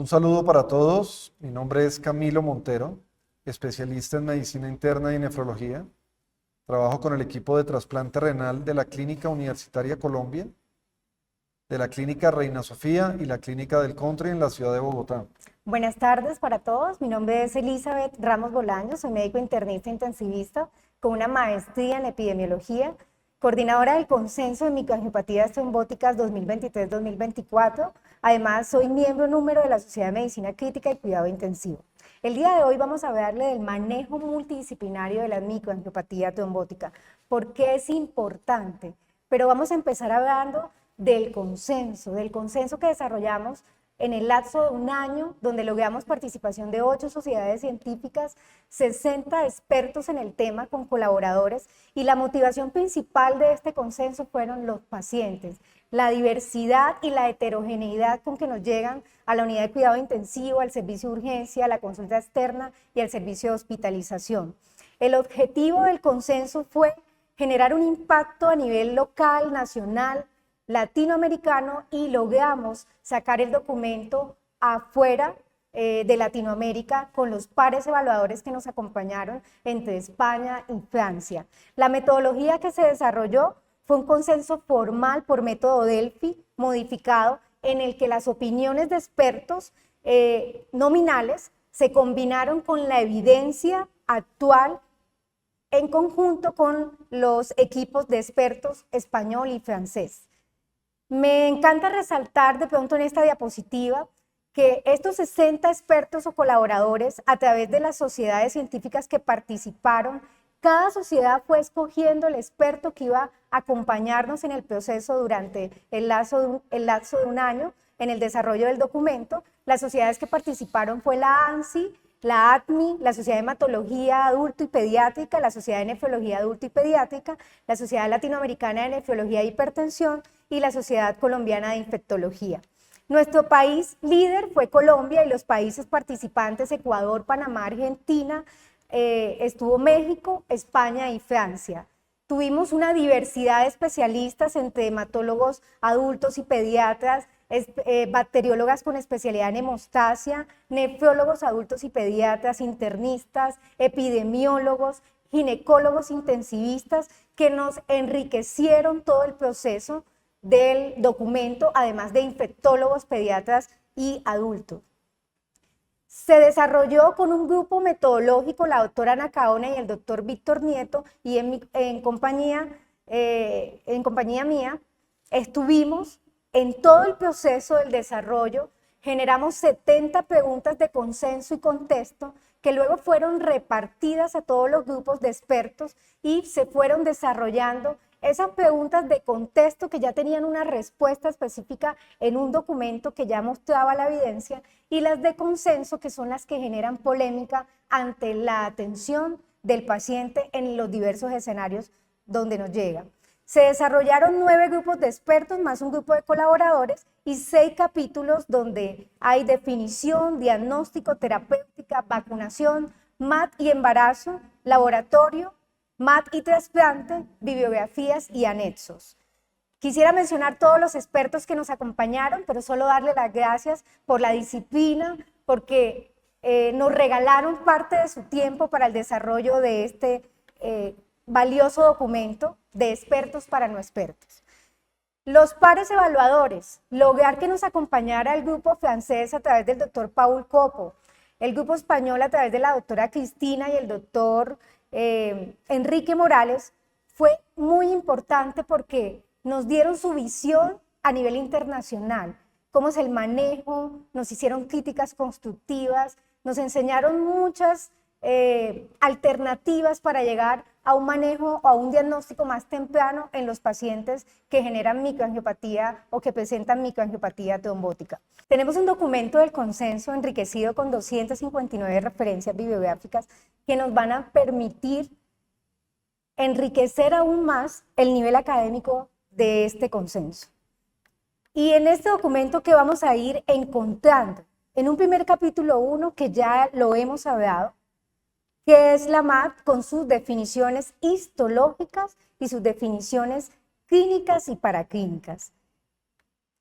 Un saludo para todos. Mi nombre es Camilo Montero, especialista en medicina interna y nefrología. Trabajo con el equipo de trasplante renal de la Clínica Universitaria Colombia, de la Clínica Reina Sofía y la Clínica del Country en la ciudad de Bogotá. Buenas tardes para todos. Mi nombre es Elizabeth Ramos Bolaños, soy médico internista intensivista con una maestría en epidemiología, coordinadora del Consenso de Microangiopatías Trombóticas 2023-2024. Además, soy miembro número de la Sociedad de Medicina Crítica y Cuidado Intensivo. El día de hoy vamos a hablarle del manejo multidisciplinario de la microangiopatía trombótica. ¿Por qué es importante? Pero vamos a empezar hablando del consenso que desarrollamos en el lapso de un año, donde logramos participación de 8 sociedades científicas, 60 expertos en el tema con colaboradores, y la motivación principal de este consenso fueron los pacientes, la diversidad y la heterogeneidad con que nos llegan a la unidad de cuidado intensivo, al servicio de urgencia, a la consulta externa y al servicio de hospitalización. El objetivo del consenso fue generar un impacto a nivel local, nacional, latinoamericano, y logramos sacar el documento afuera de Latinoamérica con los pares evaluadores que nos acompañaron entre España y Francia. La metodología que se desarrolló fue un consenso formal por método Delphi modificado, en el que las opiniones de expertos nominales se combinaron con la evidencia actual en conjunto con los equipos de expertos español y francés. Me encanta resaltar de pronto en esta diapositiva que estos 60 expertos o colaboradores, a través de las sociedades científicas que participaron, cada sociedad fue escogiendo el experto que iba a acompañarnos en el proceso durante el lapso de un año en el desarrollo del documento. Las sociedades que participaron fue la ANSI, la ACMI, la Sociedad de Hematología Adulto y Pediátrica, la Sociedad de Nefrología Adulto y Pediátrica, la Sociedad Latinoamericana de Nefrología e Hipertensión y la Sociedad Colombiana de Infectología. Nuestro país líder fue Colombia, y los países participantes: Ecuador, Panamá, Argentina, estuvo México, España y Francia. Tuvimos una diversidad de especialistas entre hematólogos adultos y pediatras, bacteriólogas con especialidad en hemostasia, nefrólogos adultos y pediatras, internistas, epidemiólogos, ginecólogos intensivistas, que nos enriquecieron todo el proceso del documento, además de infectólogos, pediatras y adultos. Se desarrolló con un grupo metodológico, la doctora Ana Caona y el doctor Víctor Nieto, y en compañía mía estuvimos en todo el proceso del desarrollo. Generamos 70 preguntas de consenso y contexto, que luego fueron repartidas a todos los grupos de expertos y se fueron desarrollando esas preguntas de contexto que ya tenían una respuesta específica en un documento que ya mostraba la evidencia, y las de consenso, que son las que generan polémica ante la atención del paciente en los diversos escenarios donde nos llega. Se desarrollaron 9 grupos de expertos más un grupo de colaboradores y 6 capítulos donde hay definición, diagnóstico, terapéutica, vacunación, MAT y embarazo, laboratorio, MAT y trasplante, bibliografías y anexos. Quisiera mencionar todos los expertos que nos acompañaron, pero solo darle las gracias por la disciplina, porque nos regalaron parte de su tiempo para el desarrollo de este valioso documento de expertos para no expertos. Los pares evaluadores: lograr que nos acompañara el grupo francés a través del doctor Paul Copo, el grupo español a través de la doctora Cristina y el doctor Enrique Morales, fue muy importante porque nos dieron su visión a nivel internacional, cómo es el manejo, nos hicieron críticas constructivas, nos enseñaron muchas alternativas para llegar a un manejo o a un diagnóstico más temprano en los pacientes que generan microangiopatía o que presentan microangiopatía trombótica. Tenemos un documento del consenso enriquecido con 259 referencias bibliográficas que nos van a permitir enriquecer aún más el nivel académico de este consenso. Y en este documento que vamos a ir encontrando, en un primer capítulo 1, que ya lo hemos hablado, que es la MAT con sus definiciones histológicas y sus definiciones clínicas y paraclínicas.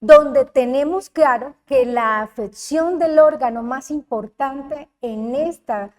donde tenemos claro que la afección del órgano más importante en este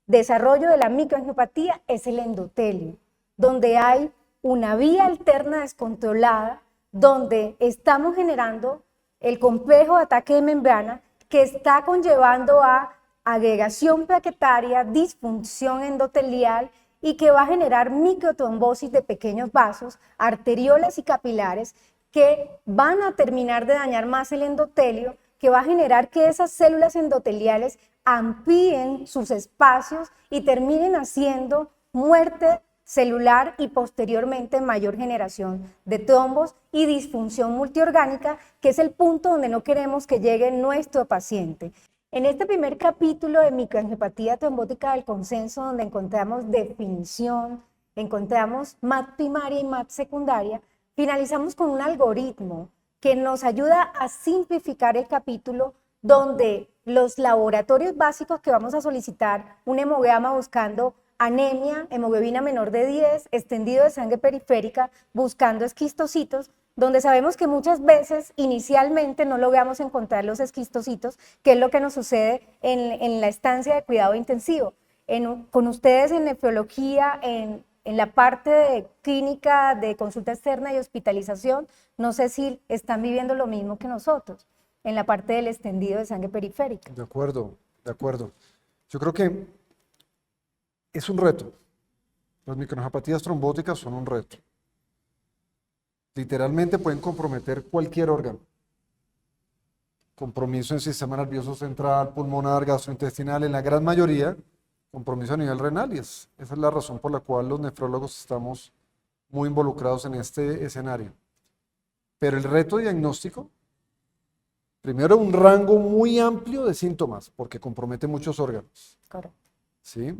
desarrollo de la microangiopatía es el endotelio, donde hay una vía alterna descontrolada, donde estamos generando el complejo de ataque de membrana que está conllevando a agregación plaquetaria, disfunción endotelial y que va a generar microtrombosis de pequeños vasos, arteriolas y capilares que van a terminar de dañar más el endotelio, que va a generar que esas células endoteliales amplíen sus espacios y terminen haciendo muerte celular y posteriormente mayor generación de trombos y disfunción multiorgánica, que es el punto donde no queremos que llegue nuestro paciente. En este primer capítulo de microangiopatía trombótica del consenso, donde encontramos definición, encontramos MAT primaria y MAT secundaria, finalizamos con un algoritmo que nos ayuda a simplificar el capítulo, donde los laboratorios básicos que vamos a solicitar, un hemograma buscando anemia, hemoglobina menor de 10, extendido de sangre periférica, buscando esquistocitos, donde sabemos que muchas veces inicialmente no logramos encontrar los esquistocitos, que es lo que nos sucede en la estancia de cuidado intensivo. Con ustedes en nefrología, en la parte de clínica de consulta externa y hospitalización, no sé si están viviendo lo mismo que nosotros, en la parte del extendido de sangre periférica. De acuerdo, de acuerdo. Yo creo que es un reto. Las microangiopatías trombóticas son un reto. Literalmente pueden comprometer cualquier órgano. Compromiso en sistema nervioso central, pulmonar, gastrointestinal, en la gran mayoría, compromiso a nivel renal, y esa es la razón por la cual los nefrólogos estamos muy involucrados en este escenario. Pero el reto diagnóstico, primero un rango muy amplio de síntomas, porque compromete muchos órganos. Correcto. ¿Sí?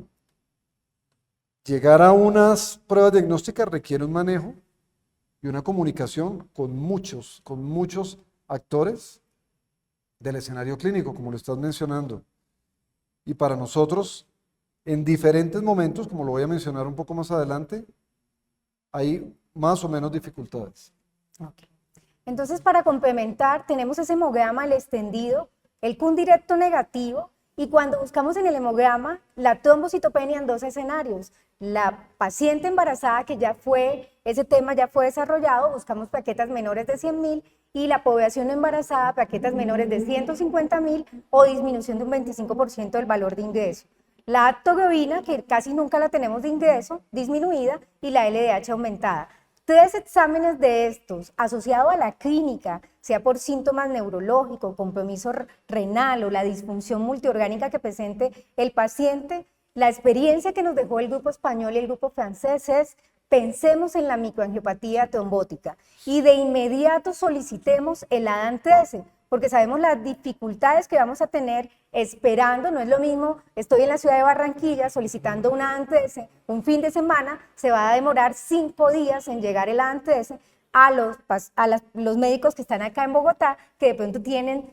Llegar a unas pruebas diagnósticas requiere un manejo y una comunicación con muchos actores del escenario clínico, como lo estás mencionando. Y para nosotros, en diferentes momentos, como lo voy a mencionar un poco más adelante, hay más o menos dificultades. Okay. Entonces, para complementar, tenemos ese hemograma, el extendido, el CUN directo negativo, y cuando buscamos en el hemograma la trombocitopenia en dos escenarios. La paciente embarazada, que ese tema ya fue desarrollado, buscamos plaquetas menores de 100.000, y la población no embarazada, plaquetas menores de 150.000 o disminución de un 25% del valor de ingreso. La aptoglobina, que casi nunca la tenemos de ingreso, disminuida, y la LDH aumentada. 3 exámenes de estos asociados a la clínica, sea por síntomas neurológicos, compromiso renal o la disfunción multiorgánica que presente el paciente, la experiencia que nos dejó el grupo español y el grupo francés es: pensemos en la microangiopatía trombótica y de inmediato solicitemos el ADAN13, porque sabemos las dificultades que vamos a tener esperando. No es lo mismo, estoy en la ciudad de Barranquilla solicitando un ADAN13, un fin de semana, se va a demorar 5 días en llegar el ADAN13 a los médicos que están acá en Bogotá, que de pronto tienen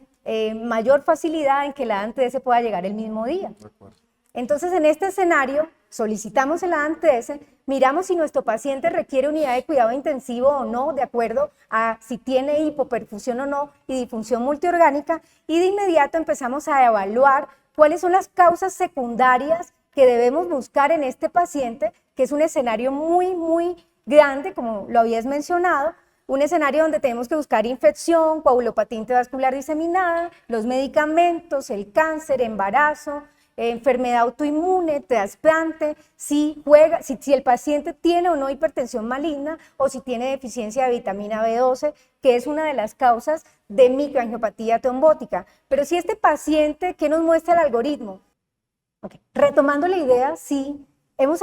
mayor facilidad en que el ADAN13 pueda llegar el mismo día. De acuerdo. Entonces, en este escenario, solicitamos el ADAN13, miramos si nuestro paciente requiere unidad de cuidado intensivo o no, de acuerdo a si tiene hipoperfusión o no y disfunción multiorgánica, y de inmediato empezamos a evaluar cuáles son las causas secundarias que debemos buscar en este paciente, que es un escenario muy, muy grande, como lo habías mencionado, un escenario donde tenemos que buscar infección, coagulopatía intravascular diseminada, los medicamentos, el cáncer, embarazo, enfermedad autoinmune, trasplante, si el paciente tiene o no hipertensión maligna o si tiene deficiencia de vitamina B12, que es una de las causas de microangiopatía trombótica. Pero si este paciente, ¿qué nos muestra el algoritmo? Okay. Retomando la idea, sí, hemos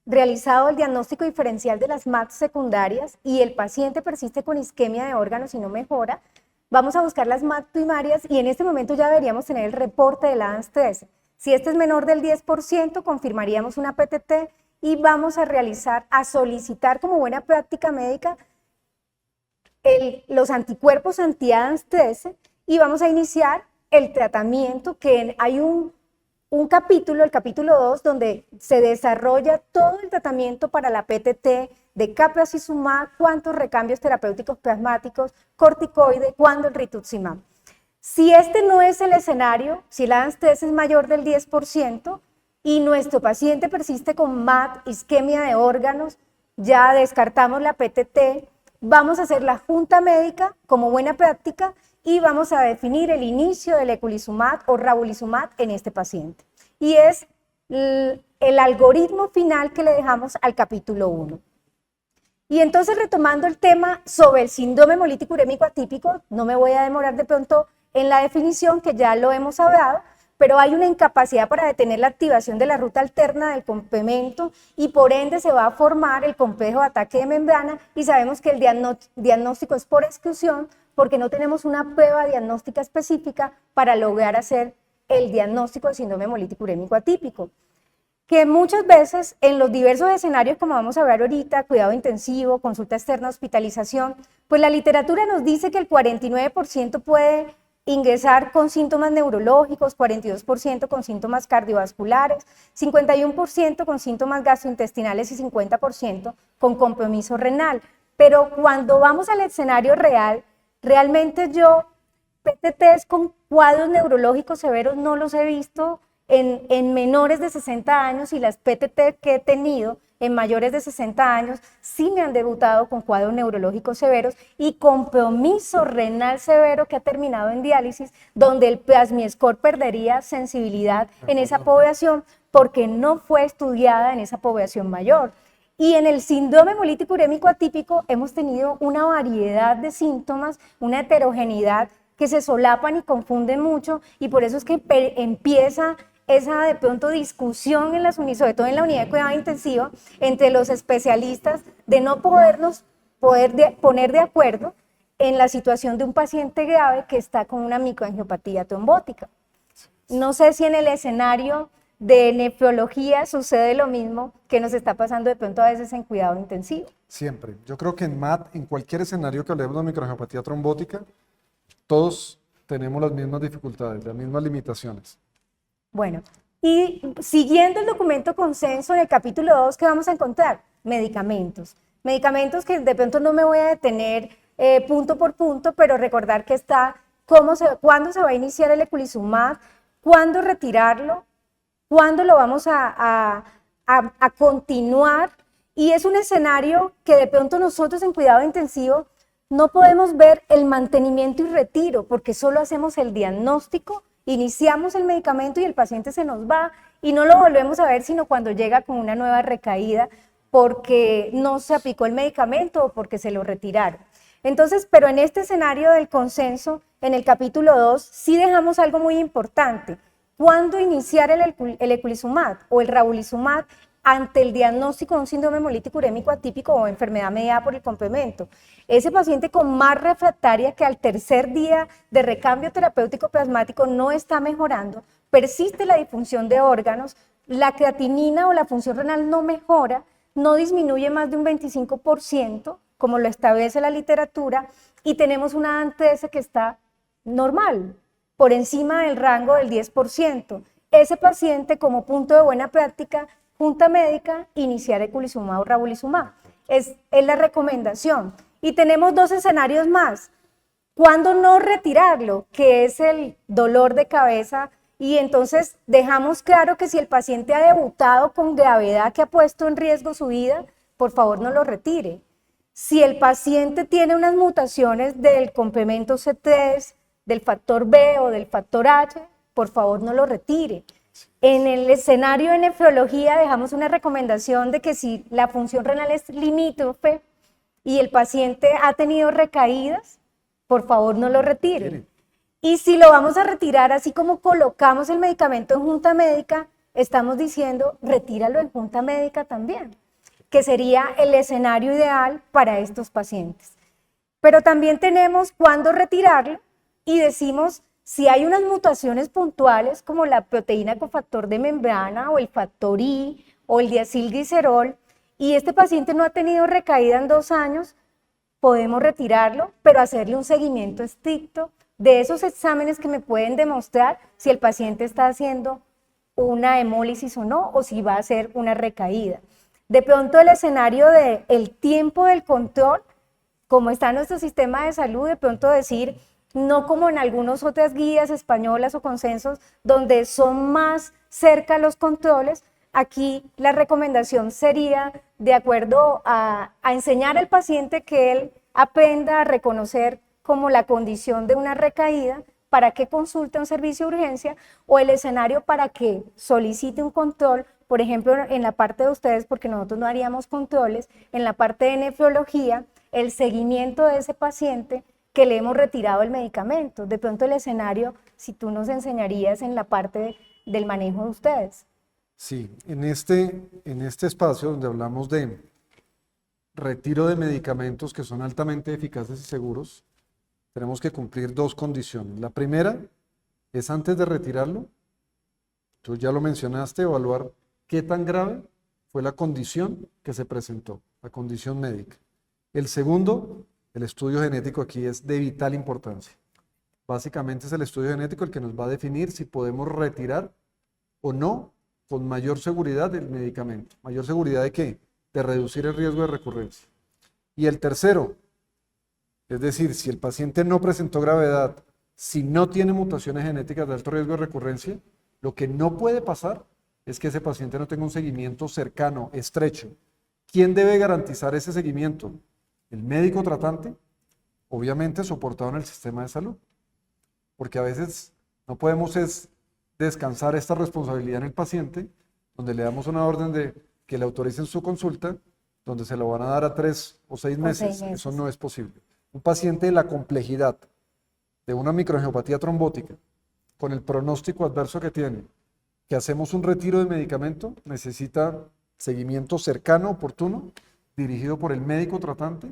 realizado el diagnóstico diferencial de las MAT secundarias y el paciente persiste con isquemia de órganos y no mejora. Vamos a buscar las MAT primarias y en este momento ya deberíamos tener el reporte del ADANS-13. Si este es menor del 10%, confirmaríamos una PTT y vamos a solicitar como buena práctica médica los anticuerpos anti-ADANS-13 y vamos a iniciar el tratamiento, que hay un capítulo, el capítulo 2, donde se desarrolla todo el tratamiento para la PTT de capeacizumab, cuántos recambios terapéuticos plasmáticos, corticoide, cuándo el rituximab. Si este no es el escenario, si la ANSTES es mayor del 10% y nuestro paciente persiste con MAT, isquemia de órganos, ya descartamos la PTT, vamos a hacer la junta médica como buena práctica y vamos a definir el inicio del eculizumab o ravulizumab en este paciente. Y es el algoritmo final que le dejamos al capítulo 1. Y entonces, retomando el tema sobre el síndrome hemolítico urémico atípico, no me voy a demorar de pronto en la definición, que ya lo hemos hablado, pero hay una incapacidad para detener la activación de la ruta alterna del complemento y por ende se va a formar el complejo de ataque de membrana y sabemos que el diagnóstico es por exclusión porque no tenemos una prueba diagnóstica específica para lograr hacer el diagnóstico del síndrome hemolítico urémico atípico. Que muchas veces en los diversos escenarios, como vamos a ver ahorita, cuidado intensivo, consulta externa, hospitalización, pues la literatura nos dice que el 49% puede ingresar con síntomas neurológicos, 42% con síntomas cardiovasculares, 51% con síntomas gastrointestinales y 50% con compromiso renal. Pero cuando vamos al escenario real, realmente yo PTTs con cuadros neurológicos severos no los he visto en menores de 60 años y las PTT que he tenido en mayores de 60 años sí me han debutado con cuadros neurológicos severos y compromiso renal severo que ha terminado en diálisis, donde el plasmi-score perdería sensibilidad en esa población porque no fue estudiada en esa población mayor. Y en el síndrome hemolítico urémico atípico hemos tenido una variedad de síntomas, una heterogeneidad que se solapan y confunden mucho y por eso es que empieza esa de pronto discusión en las sobre todo en la unidad de cuidado intensivo entre los especialistas de no poner de acuerdo en la situación de un paciente grave que está con una microangiopatía trombótica. No sé si en el escenario de nefrología sucede lo mismo que nos está pasando de pronto a veces en cuidado intensivo. Siempre. Yo creo que en MAT, en cualquier escenario que hablemos de microangiopatía trombótica, todos tenemos las mismas dificultades, las mismas limitaciones. Bueno, y siguiendo el documento consenso en el capítulo 2, ¿qué vamos a encontrar? Medicamentos. Medicamentos que de pronto no me voy a detener punto por punto, pero recordar que está cuándo se va a iniciar el eculizumab, cuándo retirarlo, cuándo lo vamos a continuar. Y es un escenario que de pronto nosotros en cuidado intensivo no podemos ver el mantenimiento y retiro, porque solo hacemos el diagnóstico, iniciamos el medicamento y el paciente se nos va y no lo volvemos a ver sino cuando llega con una nueva recaída porque no se aplicó el medicamento o porque se lo retiraron. Entonces, pero en este escenario del consenso, en el capítulo 2, sí dejamos algo muy importante. ¿Cuándo iniciar el eculizumab o el ravulizumab ante el diagnóstico de un síndrome hemolítico urémico atípico o enfermedad mediada por el complemento? Ese paciente con más refractaria que al tercer día de recambio terapéutico plasmático no está mejorando, persiste la disfunción de órganos, la creatinina o la función renal no mejora, no disminuye más de un 25%, como lo establece la literatura, y tenemos una ANTS que está normal, por encima del rango del 10%. Ese paciente, como punto de buena práctica, junta médica, iniciar eculizumab o ravulizumab. Es la recomendación. Y tenemos dos escenarios más. ¿Cuándo no retirarlo? Que es el dolor de cabeza. Y entonces dejamos claro que si el paciente ha debutado con gravedad que ha puesto en riesgo su vida, por favor no lo retire. Si el paciente tiene unas mutaciones del complemento C3, del factor B o del factor H, por favor no lo retire. En el escenario de nefrología dejamos una recomendación de que si la función renal es limítrofe y el paciente ha tenido recaídas, por favor no lo retire. Y si lo vamos a retirar, así como colocamos el medicamento en junta médica, estamos diciendo retíralo en junta médica también, que sería el escenario ideal para estos pacientes. Pero también tenemos cuándo retirarlo y decimos si hay unas mutaciones puntuales como la proteína cofactor de membrana o el factor I o el diacilglicerol y este paciente no ha tenido recaída en 2 años, podemos retirarlo, pero hacerle un seguimiento estricto de esos exámenes que me pueden demostrar si el paciente está haciendo una hemólisis o no, o si va a hacer una recaída. De pronto el escenario del tiempo del control, como está nuestro sistema de salud, de pronto decir, no como en algunas otras guías españolas o consensos, donde son más cerca los controles, aquí la recomendación sería de acuerdo a enseñar al paciente que él aprenda a reconocer como la condición de una recaída para que consulte un servicio de urgencia, o el escenario para que solicite un control, por ejemplo, en la parte de ustedes, porque nosotros no haríamos controles, en la parte de nefrología, el seguimiento de ese paciente que le hemos retirado el medicamento. De pronto el escenario, si tú nos enseñarías en la parte del manejo de ustedes. Sí, en este espacio donde hablamos de retiro de medicamentos que son altamente eficaces y seguros, tenemos que cumplir dos condiciones. La primera es, antes de retirarlo, tú ya lo mencionaste, evaluar qué tan grave fue la condición que se presentó, la condición médica. El segundo, el estudio genético aquí es de vital importancia. Básicamente es el estudio genético el que nos va a definir si podemos retirar o no con mayor seguridad el medicamento. ¿Mayor seguridad de qué? De reducir el riesgo de recurrencia. Y el tercero, es decir, si el paciente no presentó gravedad, si no tiene mutaciones genéticas de alto riesgo de recurrencia, lo que no puede pasar es que ese paciente no tenga un seguimiento cercano, estrecho. ¿Quién debe garantizar ese seguimiento? El médico tratante, obviamente soportado en el sistema de salud. Porque a veces no podemos descansar esta responsabilidad en el paciente, donde le damos una orden de que le autoricen su consulta, donde se lo van a dar a 3 o 6 meses. Eso no es posible. Un paciente de la complejidad de una microangiopatía trombótica, con el pronóstico adverso que tiene, que hacemos un retiro de medicamento, necesita seguimiento cercano, oportuno, dirigido por el médico tratante,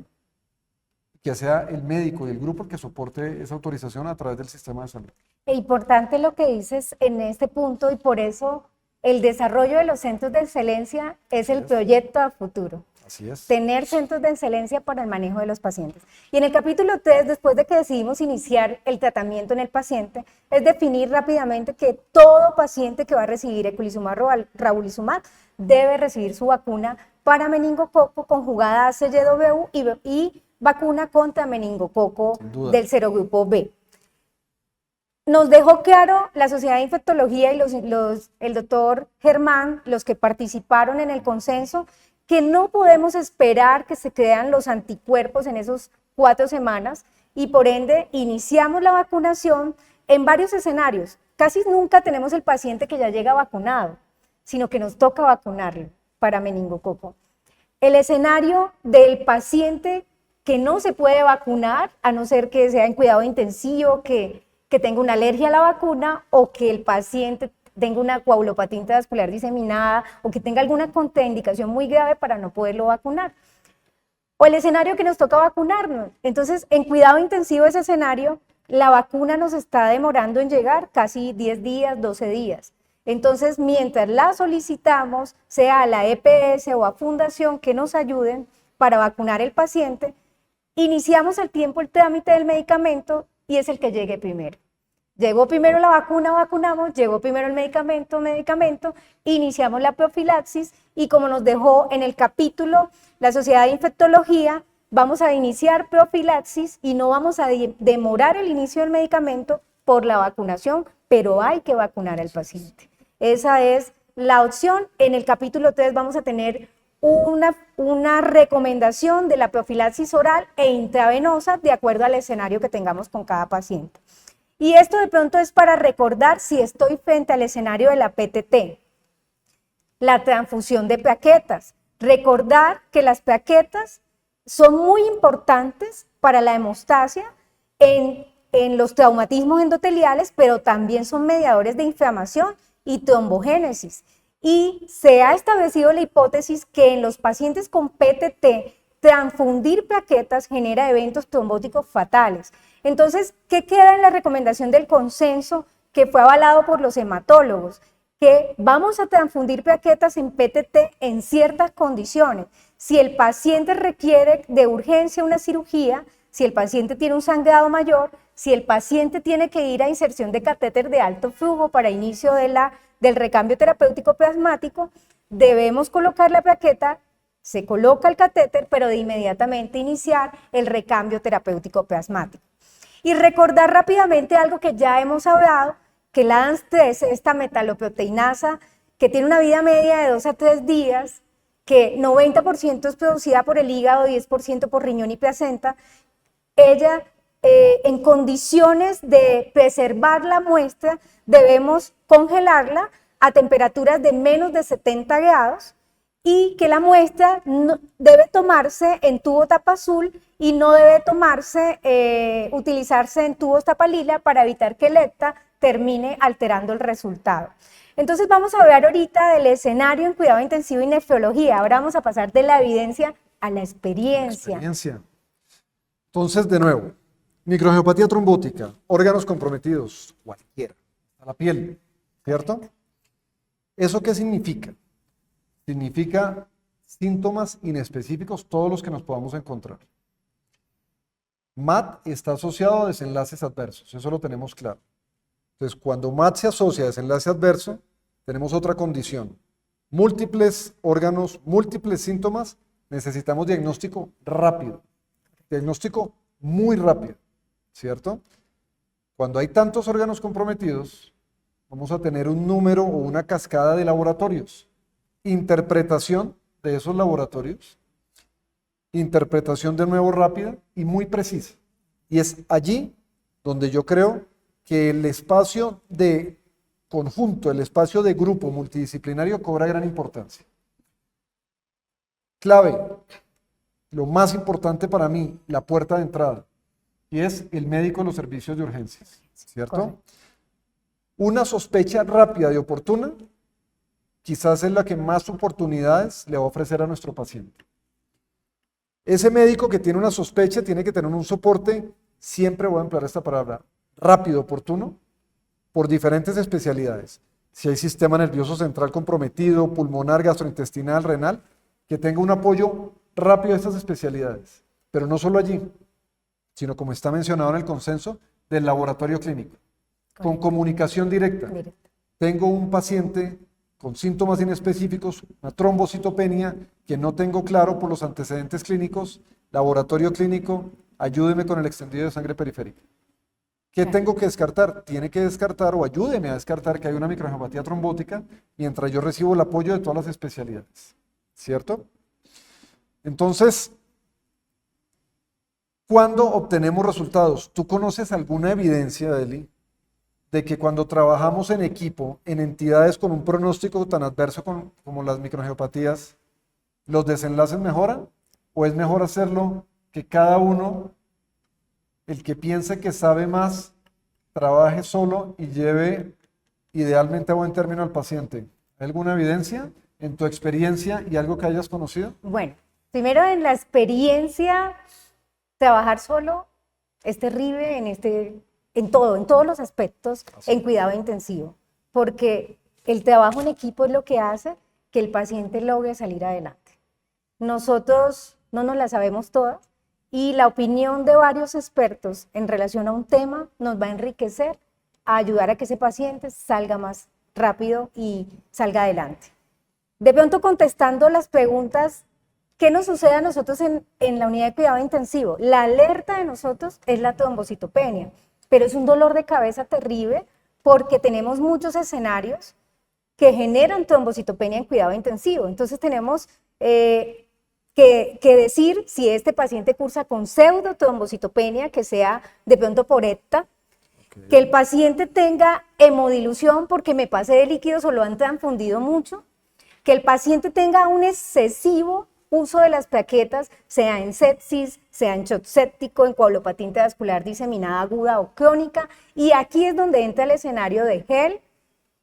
que sea el médico y el grupo el que soporte esa autorización a través del sistema de salud. Es importante lo que dices en este punto, y por eso el desarrollo de los centros de excelencia es el proyecto a futuro. Así es. Tener centros de excelencia para el manejo de los pacientes. Y en el capítulo 3, después de que decidimos iniciar el tratamiento en el paciente, es definir rápidamente que todo paciente que va a recibir eculizumab o ravulizumab debe recibir su vacuna para meningococo conjugada a CYW y vacuna contra meningococo del serogrupo B. Nos dejó claro la Sociedad de Infectología y el doctor Germán, los que participaron en el consenso, que no podemos esperar que se crean los anticuerpos en esas 4 semanas, y por ende iniciamos la vacunación en varios escenarios. Casi nunca tenemos el paciente que ya llega vacunado, sino que nos toca vacunarlo para meningococo. El escenario del paciente que no se puede vacunar, a no ser que sea en cuidado intensivo, que tenga una alergia a la vacuna, o que el paciente tenga una coagulopatía intravascular diseminada, o que tenga alguna contraindicación muy grave para no poderlo vacunar. O el escenario que nos toca vacunarnos. Entonces, en cuidado intensivo, ese escenario, la vacuna nos está demorando en llegar casi 10 días, 12 días. Entonces, mientras la solicitamos, sea a la EPS o a Fundación que nos ayuden para vacunar el paciente, iniciamos al tiempo el trámite del medicamento y es el que llegue primero. Llegó primero la vacuna, vacunamos, llegó primero el medicamento, iniciamos la profilaxis, y como nos dejó en el capítulo la Sociedad de Infectología, vamos a iniciar profilaxis y no vamos a demorar el inicio del medicamento por la vacunación, pero hay que vacunar al paciente. Esa es la opción. En el capítulo 3 vamos a tener una recomendación de la profilaxis oral e intravenosa de acuerdo al escenario que tengamos con cada paciente. Y esto de pronto es para recordar si estoy frente al escenario de la PTT, la transfusión de plaquetas. Recordar que las plaquetas son muy importantes para la hemostasia en los traumatismos endoteliales, pero también son mediadores de inflamación y trombogénesis. Y se ha establecido la hipótesis que en los pacientes con PTT, transfundir plaquetas genera eventos trombóticos fatales. Entonces, ¿qué queda en la recomendación del consenso que fue avalado por los hematólogos? Que vamos a transfundir plaquetas en PTT en ciertas condiciones. Si el paciente requiere de urgencia una cirugía, si el paciente tiene un sangrado mayor, si el paciente tiene que ir a inserción de catéter de alto flujo para inicio del recambio terapéutico plasmático, debemos colocar la plaqueta Se coloca el catéter, pero de inmediatamente iniciar el recambio terapéutico plasmático. Y recordar rápidamente algo que ya hemos hablado, que la ANS3, esta metaloproteinasa, que tiene una vida media de 2 a 3 días, que 90% es producida por el hígado, 10% por riñón y placenta, ella, en condiciones de preservar la muestra, debemos congelarla a temperaturas de menos de 70 grados y que la muestra debe tomarse en tubo tapa azul y no debe utilizarse en tubos tapa lila para evitar que el ECTA termine alterando el resultado. Entonces vamos a hablar ahorita del escenario en cuidado intensivo y nefrología. Ahora vamos a pasar de la evidencia a la experiencia. Entonces, de nuevo, microangiopatía trombótica, órganos comprometidos, cualquiera, a la piel, ¿cierto? ¿Eso qué significa? Significa síntomas inespecíficos, todos los que nos podamos encontrar. MAT está asociado a desenlaces adversos, eso lo tenemos claro. Entonces, cuando MAT se asocia a desenlace adverso, tenemos otra condición. Múltiples órganos, múltiples síntomas, necesitamos diagnóstico rápido. Diagnóstico muy rápido, ¿cierto? Cuando hay tantos órganos comprometidos, vamos a tener un número o una cascada de laboratorios. Interpretación de esos laboratorios, interpretación de nuevo rápida y muy precisa. Y es allí donde yo creo que el espacio de conjunto, el espacio de grupo multidisciplinario cobra gran importancia. Clave, lo más importante para mí, la puerta de entrada, y es el médico de los servicios de urgencias, ¿cierto? Correcto. Una sospecha rápida y oportuna quizás es la que más oportunidades le va a ofrecer a nuestro paciente. Ese médico que tiene una sospecha tiene que tener un soporte, siempre voy a emplear esta palabra, rápido, oportuno, por diferentes especialidades. Si hay sistema nervioso central comprometido, pulmonar, gastrointestinal, renal, que tenga un apoyo rápido a estas especialidades. Pero no solo allí, sino como está mencionado en el consenso, del laboratorio clínico, con comunicación directa. Tengo un paciente con síntomas inespecíficos, una trombocitopenia que no tengo claro por los antecedentes clínicos, laboratorio clínico, ayúdeme con el extendido de sangre periférica. ¿Qué tengo que descartar? Tiene que descartar o ayúdeme a descartar que hay una microangiopatía trombótica mientras yo recibo el apoyo de todas las especialidades, ¿cierto? Entonces, ¿cuándo obtenemos resultados? ¿Tú conoces alguna evidencia, Deli, de que cuando trabajamos en equipo, en entidades con un pronóstico tan adverso como las microangiopatías, los desenlaces mejoran? ¿O es mejor hacerlo que cada uno, el que piense que sabe más, trabaje solo y lleve idealmente a buen término al paciente? ¿Hay alguna evidencia en tu experiencia y algo que hayas conocido? Bueno, primero en la experiencia, trabajar solo es terrible en todos los aspectos en cuidado intensivo, porque el trabajo en equipo es lo que hace que el paciente logre salir adelante. Nosotros no nos la sabemos todas y la opinión de varios expertos en relación a un tema nos va a enriquecer, a ayudar a que ese paciente salga más rápido y salga adelante. De pronto, contestando las preguntas, ¿qué nos sucede a nosotros en la unidad de cuidado intensivo? La alerta de nosotros es la trombocitopenia, pero es un dolor de cabeza terrible porque tenemos muchos escenarios que generan trombocitopenia en cuidado intensivo. Entonces tenemos que decir si este paciente cursa con pseudotrombocitopenia, que sea de pronto por ECTA, que el paciente tenga hemodilución porque me pase de líquidos o lo han transfundido mucho, que el paciente tenga un excesivo uso de las plaquetas, sea en sepsis, sea en shock séptico, en coagulopatía intravascular diseminada aguda o crónica, y aquí es donde entra el escenario de GEL,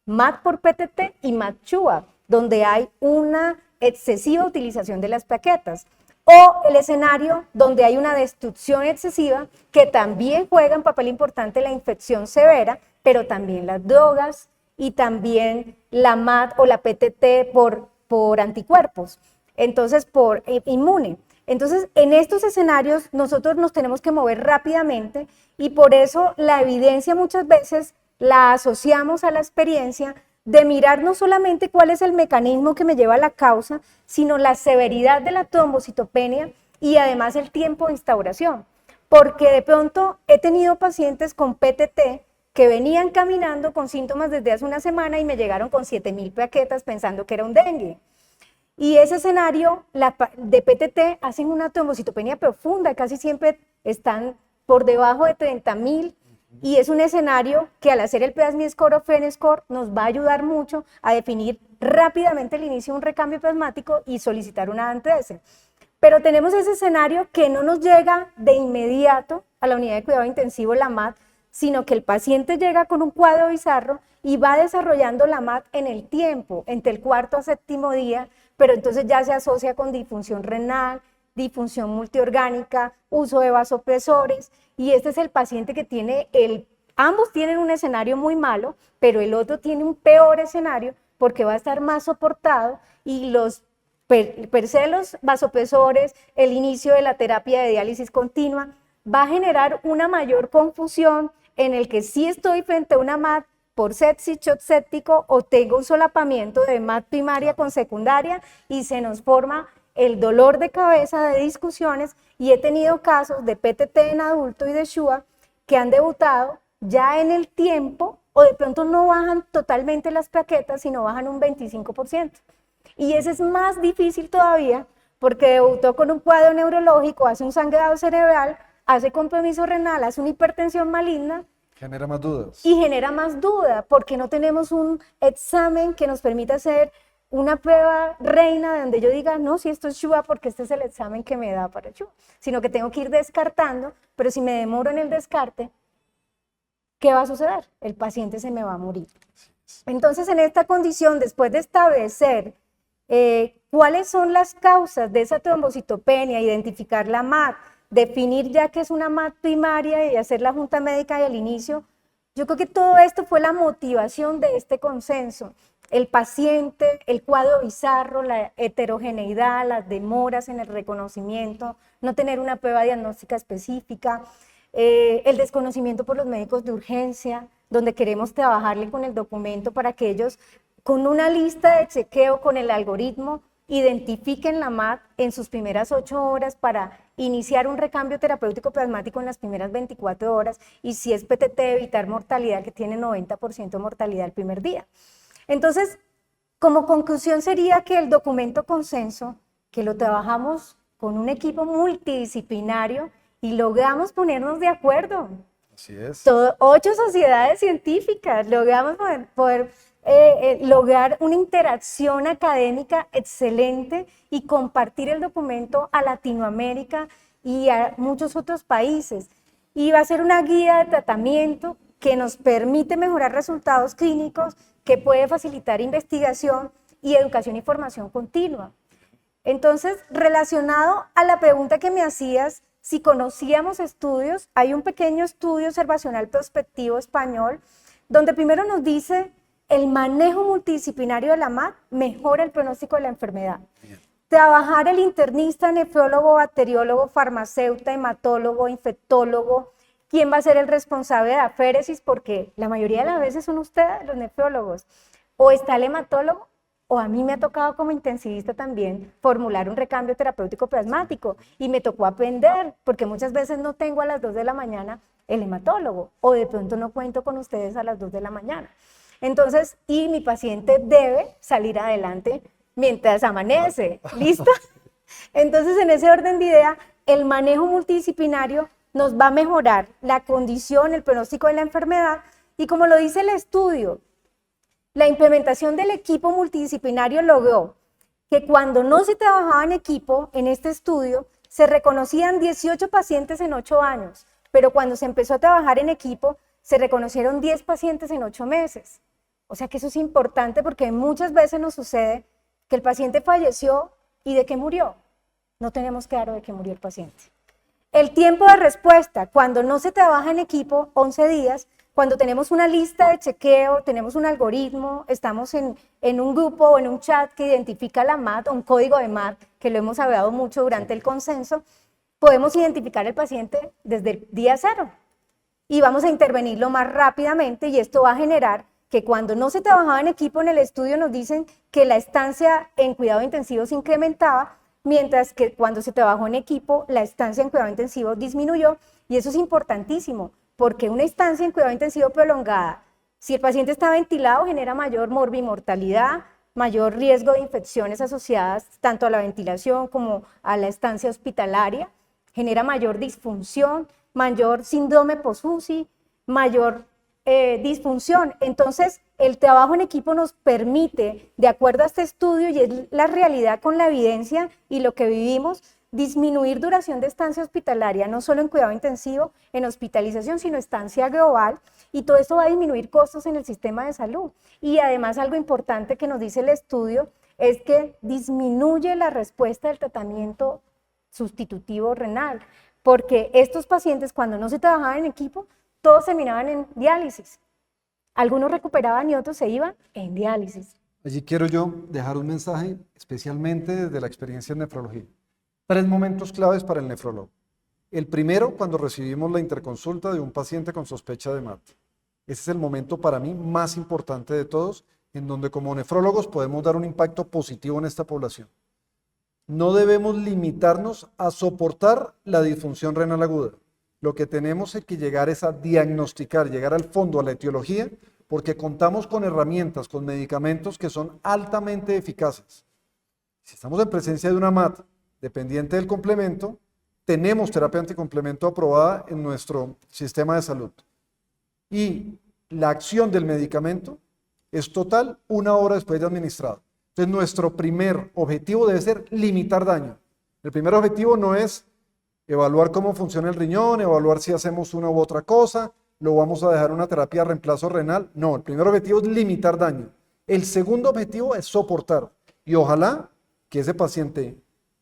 MAT por PTT y MAT-CHUA, donde hay una excesiva utilización de las plaquetas, o el escenario donde hay una destrucción excesiva que también juega un papel importante la infección severa, pero también las drogas y también la MAT o la PTT por anticuerpos. Entonces, por inmune. Entonces, en estos escenarios nosotros nos tenemos que mover rápidamente y por eso la evidencia muchas veces la asociamos a la experiencia de mirar no solamente cuál es el mecanismo que me lleva a la causa, sino la severidad de la trombocitopenia y además el tiempo de instauración. Porque de pronto he tenido pacientes con PTT que venían caminando con síntomas desde hace una semana y me llegaron con 7.000 plaquetas pensando que era un dengue. Y ese escenario de PTT hacen una trombocitopenia profunda, casi siempre están por debajo de 30.000, y es un escenario que al hacer el plasma score o FEN score nos va a ayudar mucho a definir rápidamente el inicio de un recambio plasmático y solicitar una ANTS. Pero tenemos ese escenario que no nos llega de inmediato a la unidad de cuidado intensivo, la MAT, sino que el paciente llega con un cuadro bizarro y va desarrollando la MAT en el tiempo, entre el cuarto a séptimo día, pero entonces ya se asocia con disfunción renal, disfunción multiorgánica, uso de vasopresores, y este es el paciente que tiene ambos tienen un escenario muy malo, pero el otro tiene un peor escenario porque va a estar más soportado y los per se los vasopresores, el inicio de la terapia de diálisis continua, va a generar una mayor confusión en el que sí estoy frente a una MAT por sepsis, shock séptico, o tengo un solapamiento de MAT primaria con secundaria y se nos forma el dolor de cabeza de discusiones, y he tenido casos de PTT en adulto y de SHUA que han debutado ya en el tiempo o de pronto no bajan totalmente las plaquetas, sino bajan un 25%. Y ese es más difícil todavía porque debutó con un cuadro neurológico, hace un sangrado cerebral, hace compromiso renal, hace una hipertensión maligna. Genera más dudas. Y genera más duda porque no tenemos un examen que nos permita hacer una prueba reina donde yo diga, no, si esto es SHUA porque este es el examen que me da para SHUA, sino que tengo que ir descartando, pero si me demoro en el descarte, ¿qué va a suceder? El paciente se me va a morir. Entonces, en esta condición, después de establecer cuáles son las causas de esa trombocitopenia, identificar la MAT, definir ya que es una MAT primaria y hacer la junta médica y el inicio, yo creo que todo esto fue la motivación de este consenso. El paciente, el cuadro bizarro, la heterogeneidad, las demoras en el reconocimiento, no tener una prueba diagnóstica específica, el desconocimiento por los médicos de urgencia, donde queremos trabajarle con el documento para que ellos, con una lista de chequeo, con el algoritmo, identifiquen la MAT en sus primeras 8 horas para iniciar un recambio terapéutico plasmático en las primeras 24 horas, y si es PTT, evitar mortalidad, que tiene 90% de mortalidad el primer día. Entonces, como conclusión sería que el documento consenso, que lo trabajamos con un equipo multidisciplinario y logramos ponernos de acuerdo. Así es. 8 sociedades científicas, logramos poder lograr una interacción académica excelente y compartir el documento a Latinoamérica y a muchos otros países. Y va a ser una guía de tratamiento que nos permite mejorar resultados clínicos, que puede facilitar investigación y educación y formación continua. Entonces, relacionado a la pregunta que me hacías, si conocíamos estudios, hay un pequeño estudio observacional prospectivo español, donde primero nos dice el manejo multidisciplinario de la MAT mejora el pronóstico de la enfermedad. Bien. Trabajar el internista, nefrólogo, bacteriólogo, farmacéutico, hematólogo, infectólogo, ¿quién va a ser el responsable de la aféresis? Porque la mayoría de las veces son ustedes, los nefrólogos. O está el hematólogo, o a mí me ha tocado como intensivista también formular un recambio terapéutico plasmático. Y me tocó aprender, porque muchas veces no tengo a las 2 de la mañana el hematólogo, o de pronto no cuento con ustedes a las 2 de la mañana. Entonces, y mi paciente debe salir adelante mientras amanece. ¿Listo? Entonces, en ese orden de idea, el manejo multidisciplinario nos va a mejorar la condición, el pronóstico de la enfermedad, y como lo dice el estudio, la implementación del equipo multidisciplinario logró que cuando no se trabajaba en equipo, en este estudio, se reconocían 18 pacientes en 8 años, pero cuando se empezó a trabajar en equipo, se reconocieron 10 pacientes en 8 meses. O sea que eso es importante porque muchas veces nos sucede que el paciente falleció y ¿de qué murió? No tenemos claro de qué murió el paciente. El tiempo de respuesta, cuando no se trabaja en equipo, 11 días, cuando tenemos una lista de chequeo, tenemos un algoritmo, estamos en un grupo o en un chat que identifica la MAT, un código de MAT, que lo hemos hablado mucho durante el consenso, podemos identificar al paciente desde el día 0 y vamos a intervenirlo más rápidamente, y esto va a generar que cuando no se trabajaba en equipo en el estudio nos dicen que la estancia en cuidado intensivo se incrementaba, mientras que cuando se trabajó en equipo la estancia en cuidado intensivo disminuyó, y eso es importantísimo, porque una estancia en cuidado intensivo prolongada, si el paciente está ventilado, genera mayor morbimortalidad, mayor riesgo de infecciones asociadas tanto a la ventilación como a la estancia hospitalaria, genera mayor disfunción, mayor síndrome post-UCI, mayor disfunción. Entonces, el trabajo en equipo nos permite, de acuerdo a este estudio, y es la realidad con la evidencia y lo que vivimos, disminuir duración de estancia hospitalaria, no solo en cuidado intensivo, en hospitalización, sino estancia global, y todo esto va a disminuir costos en el sistema de salud. Y además algo importante que nos dice el estudio es que disminuye la respuesta del tratamiento sustitutivo renal, porque estos pacientes cuando no se trabajaban en equipo, todos terminaban en diálisis. Algunos recuperaban y otros se iban en diálisis. Allí quiero yo dejar un mensaje, especialmente desde la experiencia en nefrología. 3 momentos claves para el nefrólogo. El primero, cuando recibimos la interconsulta de un paciente con sospecha de MAT. Ese es el momento para mí más importante de todos, en donde como nefrólogos podemos dar un impacto positivo en esta población. No debemos limitarnos a soportar la disfunción renal aguda. Lo que tenemos que llegar es a diagnosticar, llegar al fondo, a la etiología, porque contamos con herramientas, con medicamentos que son altamente eficaces. Si estamos en presencia de una MAT dependiente del complemento, tenemos terapia anticomplemento aprobada en nuestro sistema de salud. Y la acción del medicamento es total 1 hora después de administrado. Entonces, nuestro primer objetivo debe ser limitar daño. El primer objetivo no es evaluar cómo funciona el riñón, evaluar si hacemos una u otra cosa, lo vamos a dejar una terapia de reemplazo renal. No, el primer objetivo es limitar daño. El segundo objetivo es soportar. Y ojalá que ese paciente,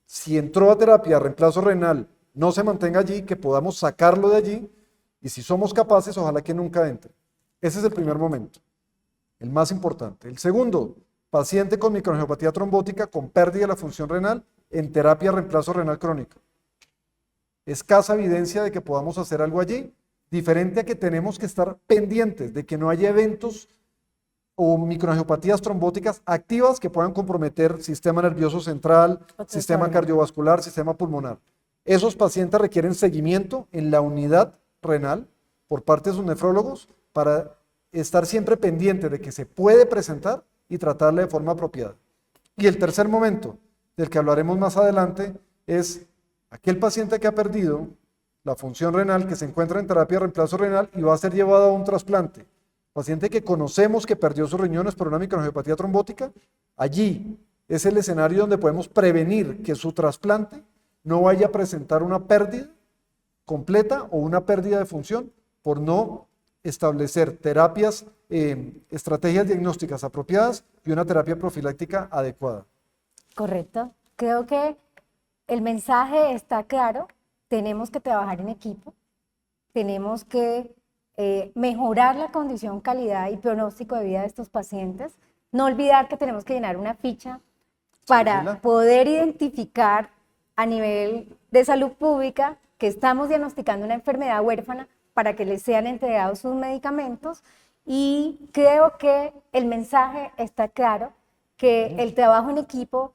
si entró a terapia de reemplazo renal, no se mantenga allí, que podamos sacarlo de allí, y si somos capaces, ojalá que nunca entre. Ese es el primer momento, el más importante. El segundo, paciente con microangiopatía trombótica con pérdida de la función renal en terapia de reemplazo renal crónica. Escasa evidencia de que podamos hacer algo allí, diferente a que tenemos que estar pendientes de que no haya eventos o microangiopatías trombóticas activas que puedan comprometer sistema nervioso central, sistema cardiovascular, sistema pulmonar. Esos pacientes requieren seguimiento en la unidad renal por parte de sus nefrólogos para estar siempre pendiente de que se puede presentar y tratarle de forma apropiada. Y el tercer momento, del que hablaremos más adelante, es aquel paciente que ha perdido la función renal, que se encuentra en terapia de reemplazo renal y va a ser llevado a un trasplante. Paciente que conocemos que perdió sus riñones por una microangiopatía trombótica, allí es el escenario donde podemos prevenir que su trasplante no vaya a presentar una pérdida completa o una pérdida de función por no establecer terapias, estrategias diagnósticas apropiadas y una terapia profiláctica adecuada. Correcto. Creo que el mensaje está claro. Tenemos que trabajar en equipo, tenemos que mejorar la condición, calidad y pronóstico de vida de estos pacientes. No olvidar que tenemos que llenar una ficha para poder identificar a nivel de salud pública que estamos diagnosticando una enfermedad huérfana para que les sean entregados sus medicamentos, y creo que el mensaje está claro, que el trabajo en equipo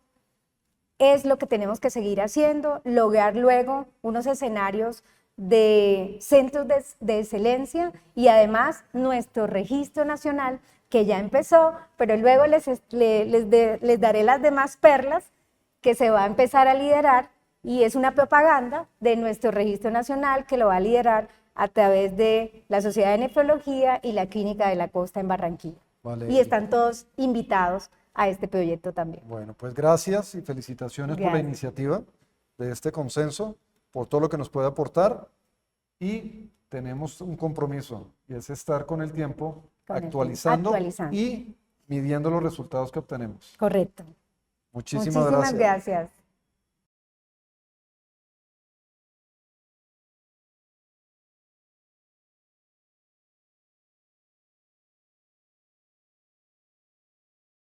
es lo que tenemos que seguir haciendo, lograr luego unos escenarios de centros de excelencia y además nuestro registro nacional que ya empezó, pero luego les daré las demás perlas que se va a empezar a liderar, y es una propaganda de nuestro registro nacional que lo va a liderar a través de la Sociedad de Nefrología y la Clínica de la Costa en Barranquilla. Vale. Y están todos invitados a este proyecto también. Bueno, pues gracias y felicitaciones por la iniciativa de este consenso, por todo lo que nos puede aportar, y tenemos un compromiso, y es estar con el tiempo actualizando y midiendo los resultados que obtenemos. Correcto. Muchísimas gracias. Gracias.